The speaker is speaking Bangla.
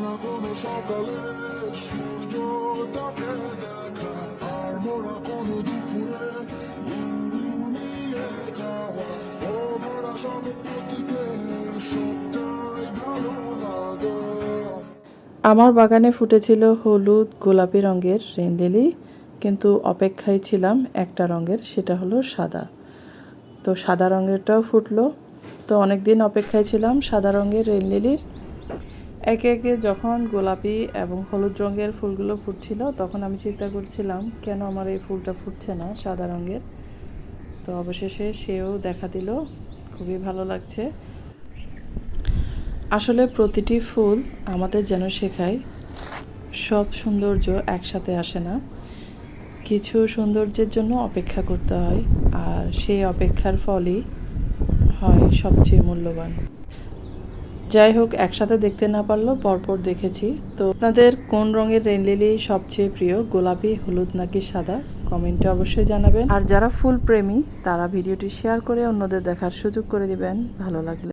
না কোনো সকালে সূর্যটাকে দেখা, আর মোরা কোনো দুপুরে ঘুমিয়ে যাওয়া অধরা সম্পত্তিকে সবটাই ভালো লাগে। আমার বাগানে ফুটেছিল হলুদ গোলাপি রঙের রেন লিলি, কিন্তু অপেক্ষায় ছিলাম একটা রঙের, সেটা হলো সাদা। তো সাদা রঙেরটাও ফুটলো। তো অনেক দিন অপেক্ষায় ছিলাম সাদা রঙের রেন লিলির। একে একে যখন গোলাপি এবং হলুদ রঙের ফুলগুলো ফুটছিল, তখন আমি চিন্তা করছিলাম কেন আমার এই ফুলটা ফুটছে না সাদা রঙের। তো অবশেষে সেও দেখা দিল, খুবই ভালো লাগছে। আসলে প্রতিটি ফুল আমাদের যেন শেখায় সব সৌন্দর্য একসাথে আসে না, কিছু সৌন্দর্যের জন্য অপেক্ষা করতে হয়, আর সেই অপেক্ষার ফলই হয় সবচেয়ে মূল্যবান। যাই হোক, একসাথে দেখতে না পারলেও পরপর দেখেছি। তো আপনাদের কোন রঙের রেন লিলি সবচেয়ে প্রিয়, গোলাপি, হলুদ নাকি সাদা? কমেন্টে অবশ্যই জানাবেন। আর যারা ফুল প্রেমী তারা ভিডিওটি শেয়ার করে অন্যদের দেখার সুযোগ করে দিবেন ভালো লাগলে।